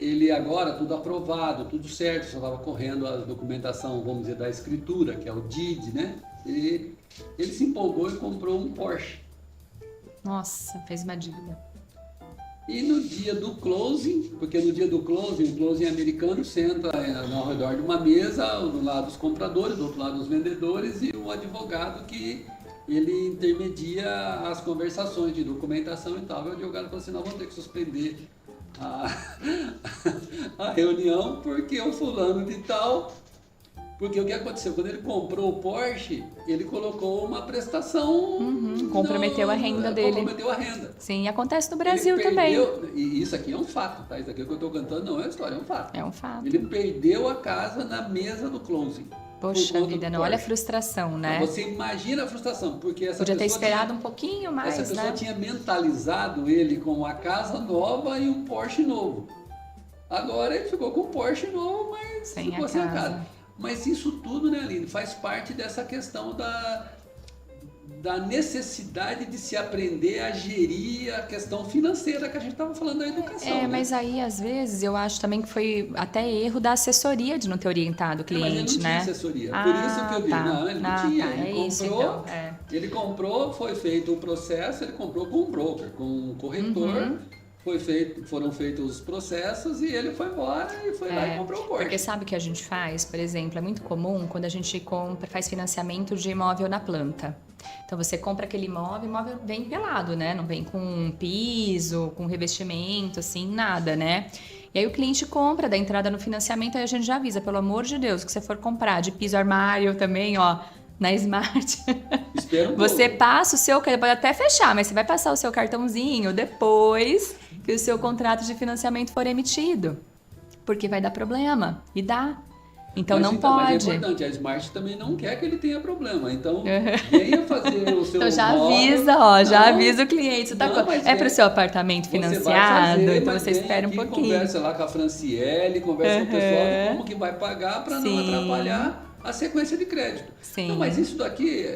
ele agora tudo aprovado, tudo certo, só estava correndo a documentação, vamos dizer, da escritura, que é o DID, né? E ele se empolgou e comprou um Porsche. Nossa, fez uma dívida. E no dia do closing, porque no dia do closing, o closing americano senta ao redor de uma mesa, do lado dos compradores, do outro lado dos vendedores e um advogado que ele intermedia as conversações de documentação e tal. E o advogado falou assim, nós vamos ter que suspender a reunião porque o fulano de tal... Porque o que aconteceu? Quando ele comprou o Porsche, ele colocou uma prestação... Comprometeu a renda dele. Comprometeu a renda. Sim, acontece no Brasil também. E isso aqui é um fato, tá? Isso aqui que eu estou cantando não é uma história, é um fato. É um fato. Ele perdeu a casa na mesa do closing. Poxa vida, não. Olha a frustração, né? Então, você imagina a frustração, porque essa Podia ter pessoa esperado um pouquinho mais, essa pessoa né? tinha mentalizado ele com a casa nova e um Porsche novo. Agora ele ficou com o Porsche novo, mas Sem ficou a sem a casa. casa. Mas isso tudo, né, Aline, faz parte dessa questão da necessidade de se aprender a gerir a questão financeira que a gente estava falando da educação. Né? Mas aí, às vezes, eu acho também que foi até erro da assessoria de não ter orientado o cliente, mas ele não né? tinha assessoria. Por isso que eu digo, não, ele não tinha. Ele comprou, isso, então. Ele comprou, foi feito o processo, ele comprou com um broker, com um corretor. Foram feitos os processos e ele foi embora e foi lá e comprou o Porsche. Porque sabe o que a gente faz? Por exemplo, é muito comum quando a gente faz financiamento de imóvel na planta. Então você compra aquele imóvel, o imóvel vem pelado, né? Não vem com piso, com revestimento, assim, nada, né? E aí o cliente compra, dá entrada no financiamento, aí a gente já avisa, pelo amor de Deus, que você for comprar de piso armário também, ó, na Smart, Espera um você pouco. passa o seu, pode até fechar, mas você vai passar o seu cartãozinho depois que o seu contrato de financiamento for emitido, porque vai dar problema, e dá. Então não Mas é pode. importante, a Smart também não quer que ele tenha problema. Então, venha fazer o seu Então já móvel. avisa, ó, já Não, avisa o cliente. não, mas É para o seu apartamento você vai financiado, fazer, então mas você vem espera um aqui, pouquinho. conversa lá com a Franciele, conversa com o pessoal de como que vai pagar para não Sim, atrapalhar a sequência de crédito. Não, mas sim. isso daqui,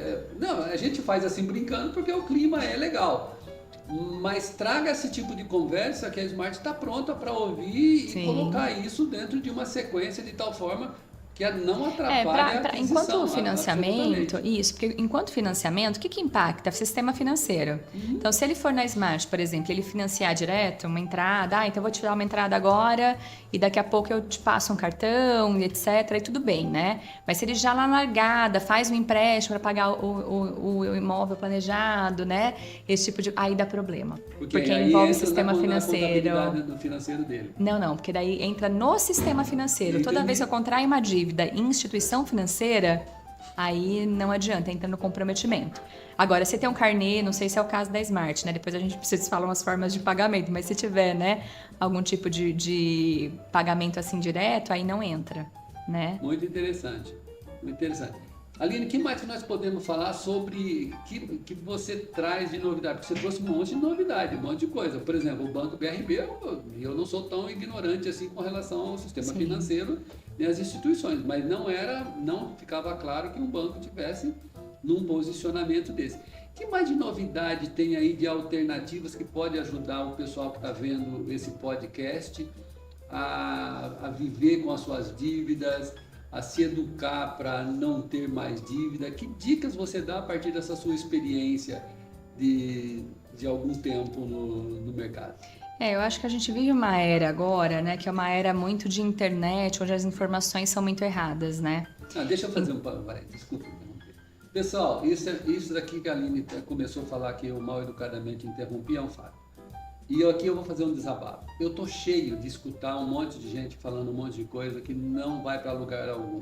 não, a gente faz assim brincando porque o clima é legal. Mas traga esse tipo de conversa que a Smart está pronta para ouvir e Sim. colocar isso dentro de uma sequência de tal forma que não atrapalhe a Enquanto aquisição, financiamento, absolutamente. isso, porque enquanto financiamento, o que impacta? O sistema financeiro. Então, se ele for na Smart, por exemplo, ele financiar direto uma entrada, então eu vou te dar uma entrada agora e daqui a pouco eu te passo um cartão, etc, e tudo bem, né? Mas se ele já lá na largada faz um empréstimo para pagar o imóvel planejado, né? Esse tipo de... Aí dá problema. Porque aí envolve o entra sistema na financeiro. contabilidade do financeiro dele. Não, porque daí entra no sistema financeiro. Toda Entendi. vez que eu contraio uma dívida em instituição financeira, aí não adianta, entra no comprometimento. Agora, se tem um carnê, não sei se é o caso da Smart, né? Depois a gente precisa falar umas formas de pagamento, mas se tiver, né, algum tipo de pagamento assim direto, aí não entra, né? Muito interessante, muito interessante. Aline, o que mais que nós podemos falar sobre que você traz de novidade? Porque você trouxe um monte de novidade, um monte de coisa. Por exemplo, o Banco BRB, eu não sou tão ignorante assim com relação ao sistema Sim. financeiro e às instituições, mas não ficava claro que um banco tivesse num posicionamento desse. O que mais de novidade tem aí de alternativas que pode ajudar o pessoal que está vendo esse podcast a viver com as suas dívidas, a se educar para não ter mais dívida? Que dicas você dá a partir dessa sua experiência de algum tempo no mercado? Eu acho que a gente vive uma era agora, né, que é uma era muito de internet, onde as informações são muito erradas, né? Deixa eu fazer um parênteses, desculpa interromper. Pessoal, isso daqui que a Aline começou a falar que eu mal educadamente interrompi é um fato. E aqui eu vou fazer um desabafo. Eu tô cheio de escutar um monte de gente falando um monte de coisa que não vai para lugar algum.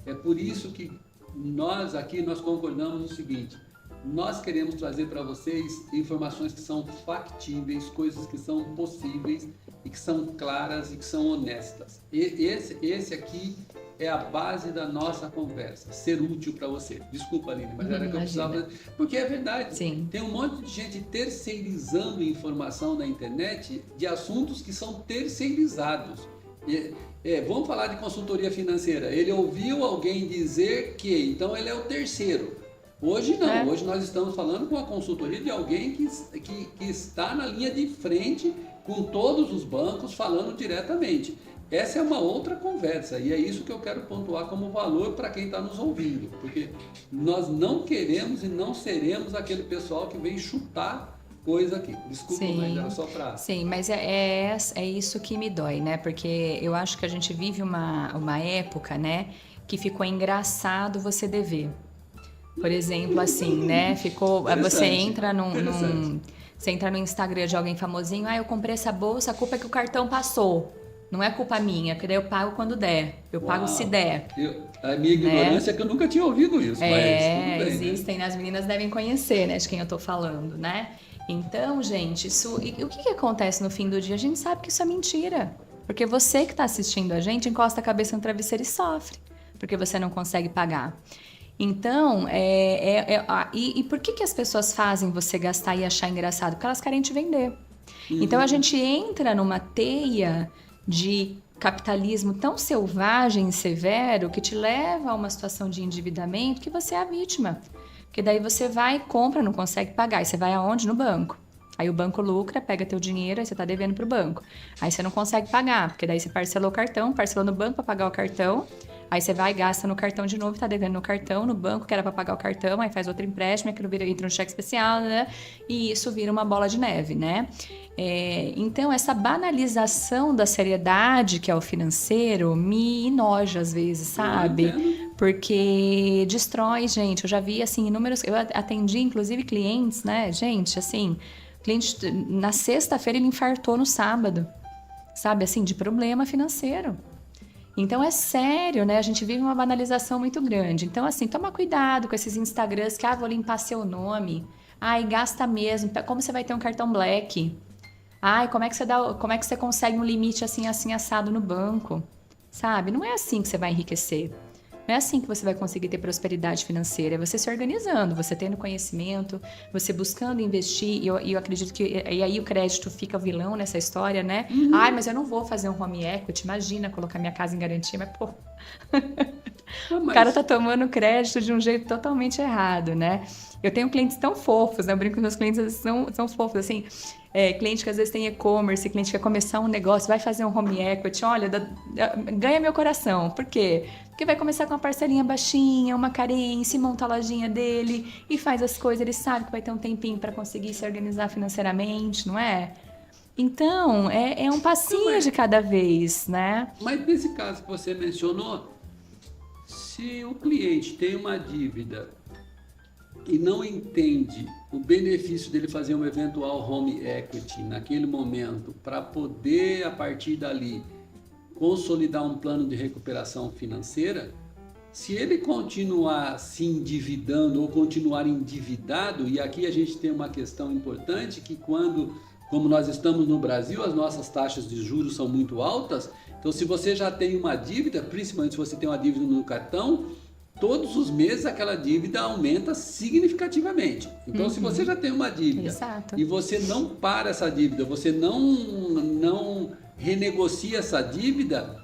É por isso que nós aqui concordamos no seguinte: nós queremos trazer para vocês informações que são factíveis, coisas que são possíveis e que são claras e que são honestas. Esse aqui é a base da nossa conversa, ser útil para você. Desculpa, Aline, mas era que eu precisava... Porque é verdade. Sim. Tem um monte de gente terceirizando informação na internet de assuntos que são terceirizados. Vamos falar de consultoria financeira. Ele ouviu alguém dizer que, então ele é o terceiro. Hoje não, hoje nós estamos falando com a consultoria de alguém que está na linha de frente com todos os bancos, falando diretamente. Essa é uma outra conversa e é isso que eu quero pontuar como valor para quem está nos ouvindo, porque nós não queremos e não seremos aquele pessoal que vem chutar coisa aqui. Desculpa, Sim, mas era só para... Sim, mas é isso que me dói, né? Porque eu acho que a gente vive uma época, né, que ficou engraçado você dever. Por exemplo, assim, né? Você entra você entra no Instagram de alguém famosinho, eu comprei essa bolsa, a culpa é que o cartão passou. Não é culpa minha, porque daí eu pago quando der. Eu pago se der. A minha ignorância é que eu nunca tinha ouvido isso, mas tudo bem, existem, né? As meninas devem conhecer, né, de quem eu tô falando, né? Então, gente, e o que acontece no fim do dia? A gente sabe que isso é mentira. Porque você que está assistindo a gente encosta a cabeça no travesseiro e sofre, porque você não consegue pagar. Então, e por que as pessoas fazem você gastar e achar engraçado? Porque elas querem te vender. Então, a gente entra numa teia de capitalismo tão selvagem e severo que te leva a uma situação de endividamento que você é a vítima. Porque daí você vai, compra, não consegue pagar. E você vai aonde? No banco. Aí o banco lucra, pega teu dinheiro, aí você tá devendo pro banco. Aí você não consegue pagar, porque daí você parcelou o cartão, parcelou no banco para pagar o cartão. Aí você vai, gasta no cartão de novo, tá devendo no cartão, no banco, que era para pagar o cartão, aí faz outro empréstimo, aquilo entra um cheque especial, né? E isso vira uma bola de neve, né? Então, essa banalização da seriedade que é o financeiro me enoja às vezes, sabe? Porque destrói, gente. Eu já vi, assim, inúmeros... Eu atendi, inclusive, clientes, né? Gente, assim, cliente na sexta-feira ele infartou no sábado. sabe assim, de problema financeiro. Então é sério, né? A gente vive uma banalização muito grande. Então, assim, toma cuidado com esses Instagrams que, vou limpar seu nome. Ai, gasta mesmo. Como você vai ter um cartão Black? Ai, como é que você consegue um limite assim, assim, assado no banco? Sabe? Não é assim que você vai enriquecer. Não é assim que você vai conseguir ter prosperidade financeira. É você se organizando, você tendo conhecimento, você buscando investir. E eu acredito que... E aí o crédito fica vilão nessa história, né? Ai, mas eu não vou fazer um home equity. Imagina colocar minha casa em garantia. Mas, pô... O cara tá tomando crédito de um jeito totalmente errado, né? Eu tenho clientes tão fofos, né? Eu brinco com meus clientes, são fofos, assim... cliente que às vezes tem e-commerce, cliente que quer começar um negócio, vai fazer um home equity, olha, ganha meu coração. Por quê? Porque vai começar com uma parcelinha baixinha, uma carência, monta a lojinha dele e faz as coisas, ele sabe que vai ter um tempinho para conseguir se organizar financeiramente, não é? Então, é um passinho de cada vez, né? Mas nesse caso que você mencionou, se o cliente tem uma dívida e não entende o benefício dele fazer um eventual home equity naquele momento para poder, a partir dali, consolidar um plano de recuperação financeira, se ele continuar se endividando ou continuar endividado, e aqui a gente tem uma questão importante que como nós estamos no Brasil, as nossas taxas de juros são muito altas, então se você já tem uma dívida, principalmente se você tem uma dívida no cartão, todos os meses aquela dívida aumenta significativamente. Então, se você já tem uma dívida Exato. e você não para essa dívida, você não renegocia essa dívida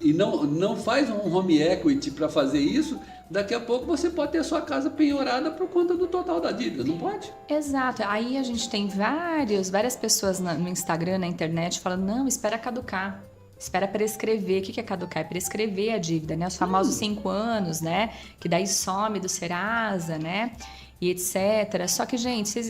e não faz um home equity para fazer isso, daqui a pouco você pode ter a sua casa penhorada por conta do total da dívida, não pode? Exato. Aí a gente tem várias pessoas no Instagram, na internet, falando, não, espera caducar. Espera prescrever. O que é caducar? É prescrever a dívida, né? Os famosos 5 anos, né? Que daí some do Serasa, né? E etc. Só que, gente,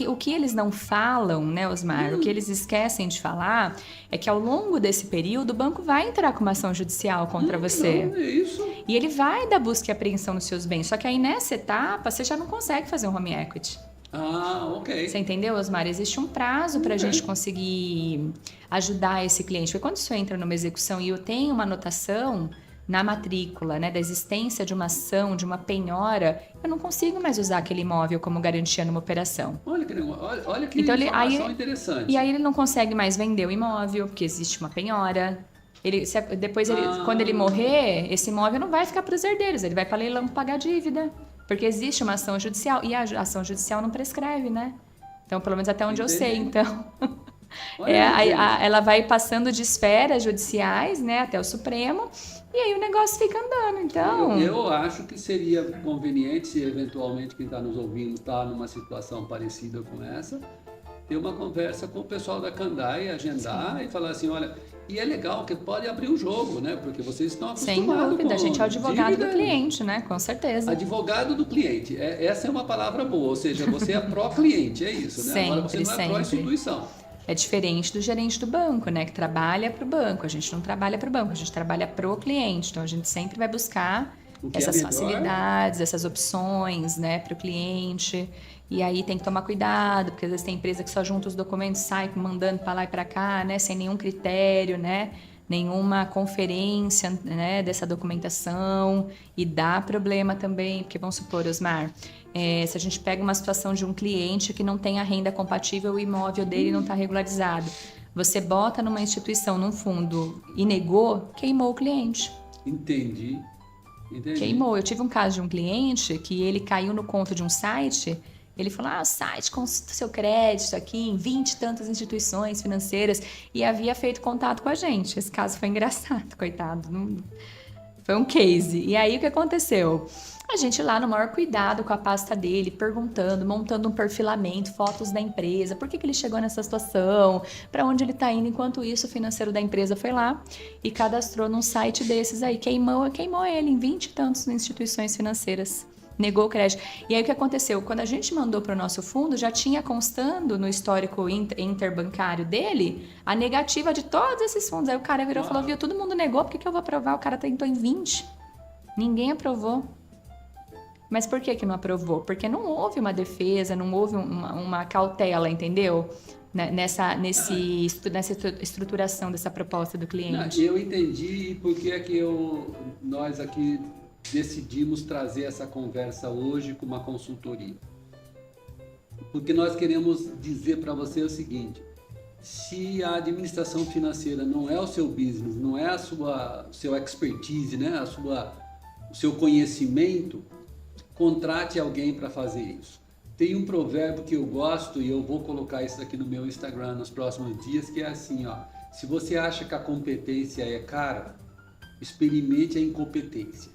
o que eles não falam, né, Osmar? O que eles esquecem de falar é que ao longo desse período o banco vai entrar com uma ação judicial contra você. Não, é isso. E ele vai dar busca e apreensão nos seus bens. Só que aí nessa etapa você já não consegue fazer um home equity. Ah, ok. Você entendeu, Osmar? Existe um prazo para a gente conseguir ajudar esse cliente. Porque quando isso entra numa execução e eu tenho uma anotação na matrícula, né, da existência de uma ação, de uma penhora, eu não consigo mais usar aquele imóvel como garantia numa operação. Olha que Então, informação interessante. E aí ele não consegue mais vender o imóvel, porque existe uma penhora. Quando ele morrer, esse imóvel não vai ficar para os herdeiros, ele vai para leilão pagar dívida. Porque existe uma ação judicial e a ação judicial não prescreve, né? Então, pelo menos até onde eu sei, então... ela vai passando de esferas judiciais, né, até o Supremo, e aí o negócio fica andando, então... Eu acho que seria conveniente, se eventualmente quem está nos ouvindo está numa situação parecida com essa, ter uma conversa com o pessoal da Kandai, agendar e falar assim, olha... E é legal que pode abrir o jogo, né? Porque vocês estão acostumados com... Sem dúvida, a gente é o advogado dívida, do cliente, né? Com certeza. Advogado do cliente. Essa é uma palavra boa, ou seja, você é pró-cliente, é isso, né? Agora você não é pró-instituição. É diferente do gerente do banco, né? Que trabalha para o banco. A gente não trabalha para o banco, a gente trabalha para o cliente. Então, a gente sempre vai buscar essas facilidades, essas opções, né? Para o cliente. E aí tem que tomar cuidado, porque às vezes tem empresa que só junta os documentos, sai mandando para lá e para cá, né? Sem nenhum critério, né? Nenhuma conferência, né? Dessa documentação. E dá problema também, porque vamos supor, Osmar, se a gente pega uma situação de um cliente que não tem a renda compatível, o imóvel dele não está regularizado. Você bota numa instituição, num fundo e negou, queimou o cliente. Entendi. Queimou. Eu tive um caso de um cliente que ele caiu no conto de um site. Ele falou, o site consulta seu crédito aqui em 20 e tantas instituições financeiras e havia feito contato com a gente. Esse caso foi engraçado, coitado. Foi um case. E aí, o que aconteceu? A gente lá no maior cuidado com a pasta dele, perguntando, montando um perfilamento, fotos da empresa, por que ele chegou nessa situação, para onde ele está indo. Enquanto isso, o financeiro da empresa foi lá e cadastrou num site desses aí. Queimou ele em 20 e tantas instituições financeiras. Negou o crédito. E aí o que aconteceu? Quando a gente mandou para o nosso fundo, já tinha constando no histórico interbancário dele a negativa de todos esses fundos. Aí o cara virou e falou, viu, todo mundo negou, por que eu vou aprovar? O cara tentou em 20. Ninguém aprovou. Mas por que não aprovou? Porque não houve uma defesa, não houve uma cautela, entendeu? nessa estruturação dessa proposta do cliente. Eu entendi porque é que nós aqui decidimos trazer essa conversa hoje com uma consultoria. Porque nós queremos dizer para você o seguinte: se a administração financeira não é o seu business, não é o seu expertise, né? O seu conhecimento, contrate alguém para fazer isso. Tem um provérbio que eu gosto e eu vou colocar isso aqui no meu Instagram nos próximos dias, que é assim, ó: se você acha que a competência é cara, experimente a incompetência.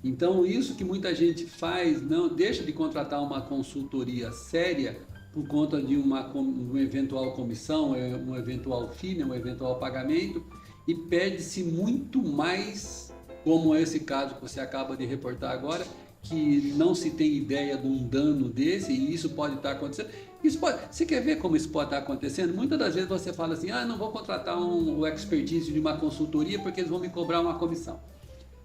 Então, isso que muita gente faz, não deixa de contratar uma consultoria séria por conta de uma eventual comissão, um eventual FII, um eventual pagamento, e perde-se muito mais, como é esse caso que você acaba de reportar agora, que não se tem ideia de um dano desse, e isso pode estar acontecendo. Você quer ver como isso pode estar acontecendo? Muitas das vezes você fala assim: não vou contratar o expertise de uma consultoria porque eles vão me cobrar uma comissão.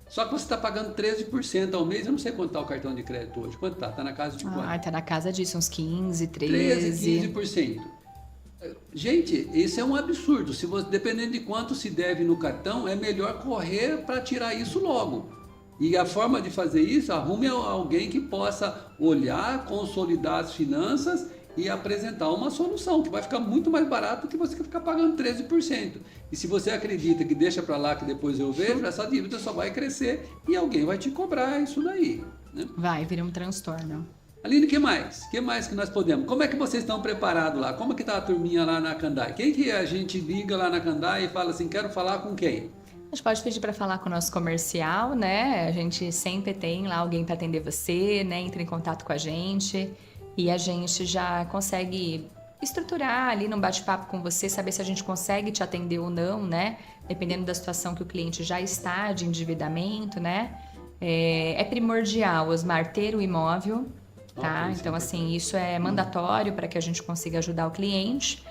Só que você está pagando 13% ao mês. Eu não sei quanto está o cartão de crédito hoje. Quanto está? Está na casa de quanto? Está na casa disso, uns 15, 15%. Gente, isso é um absurdo. Dependendo de quanto se deve no cartão, é melhor correr para tirar isso logo. E a forma de fazer isso, arrume alguém que possa olhar, consolidar as finanças e apresentar uma solução, que vai ficar muito mais barato do que você ficar pagando 13%. E se você acredita que deixa para lá que depois eu vejo, essa dívida só vai crescer e alguém vai te cobrar isso daí. Né? Vai virar um transtorno. Aline, o que mais? O que mais que nós podemos? Como é que vocês estão preparados lá? Como é que está a turminha lá na Kandai? Quem que a gente liga lá na Kandai e fala assim: quero falar com quem? A gente pode pedir para falar com o nosso comercial, né? A gente sempre tem lá alguém para atender você, né? Entra em contato com a gente e a gente já consegue estruturar ali num bate-papo com você, saber se a gente consegue te atender ou não, né? Dependendo da situação que o cliente já está de endividamento, né? É primordial, Osmar, ter o imóvel, tá? Então, assim, isso é mandatório para que a gente consiga ajudar o cliente.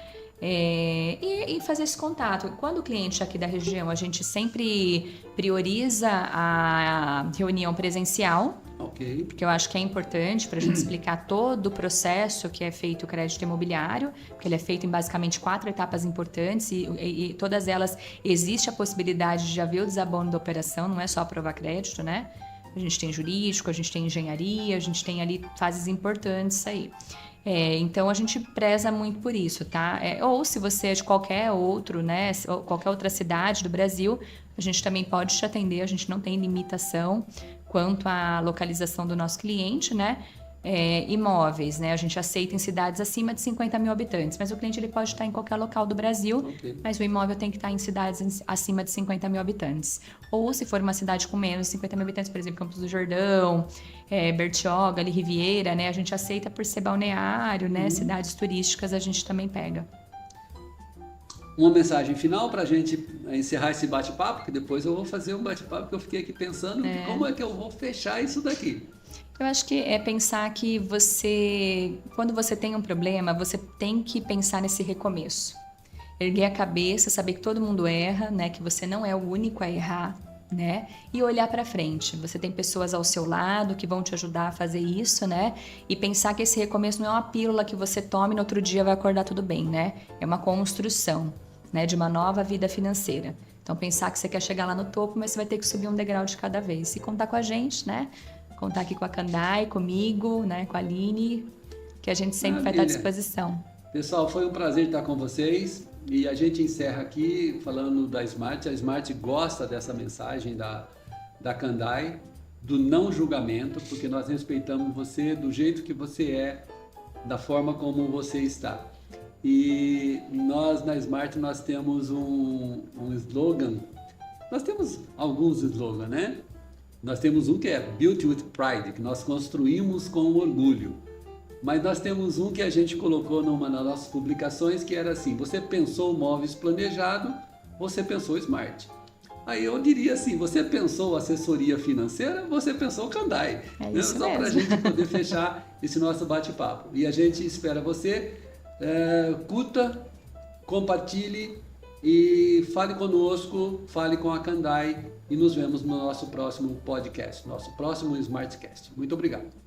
E fazer esse contato. Quando o cliente aqui da região, a gente sempre prioriza a reunião presencial, porque eu acho que é importante para a gente explicar todo o processo que é feito o crédito imobiliário, porque ele é feito em basicamente 4 etapas importantes e todas elas existe a possibilidade de haver o desabono da operação, não é só aprovar crédito, né? A gente tem jurídico, a gente tem engenharia, a gente tem ali fases importantes aí. Então a gente preza muito por isso, tá? Ou se você é de qualquer outro, né? Qualquer outra cidade do Brasil, a gente também pode te atender, a gente não tem limitação quanto à localização do nosso cliente, né? Imóveis, né? A gente aceita em cidades acima de 50 mil habitantes, mas o cliente ele pode estar em qualquer local do Brasil, mas o imóvel tem que estar em cidades acima de 50 mil habitantes. Ou se for uma cidade com menos de 50 mil habitantes, por exemplo, Campos do Jordão, Bertioga, ali, Riviera, né? A gente aceita por ser balneário, né? Cidades turísticas a gente também pega. Uma mensagem final para a gente encerrar esse bate-papo, que depois eu vou fazer um bate-papo que eu fiquei aqui pensando como é que eu vou fechar isso daqui. Eu acho que é pensar que quando você tem um problema, você tem que pensar nesse recomeço. Erguer a cabeça, saber que todo mundo erra, né? Que você não é o único a errar, né? E olhar para frente. Você tem pessoas ao seu lado que vão te ajudar a fazer isso, né? E pensar que esse recomeço não é uma pílula que você tome e no outro dia vai acordar tudo bem, né? É uma construção, né? De uma nova vida financeira. Então, pensar que você quer chegar lá no topo, mas você vai ter que subir um degrau de cada vez. E contar com a gente, né? Contar aqui com a Kandai, comigo, né? Com a Aline, que a gente sempre vai estar à disposição. Pessoal, foi um prazer estar com vocês. E a gente encerra aqui falando da Smart. A Smart gosta dessa mensagem da Kandai, do não julgamento, porque nós respeitamos você do jeito que você é, da forma como você está. E nós na Smart nós temos um slogan. Nós temos alguns slogans, né? Nós temos um que é Built with Pride, que nós construímos com orgulho. Mas nós temos um que a gente colocou numa das nossas publicações, que era assim: você pensou móveis planejado, você pensou Smart. Aí eu diria assim: você pensou assessoria financeira, você pensou Kandai. Isso só para a gente poder fechar esse nosso bate-papo. E a gente espera você, curta, compartilhe e fale conosco, fale com a Kandai e nos vemos no nosso próximo podcast, nosso próximo Smartcast. Muito obrigado.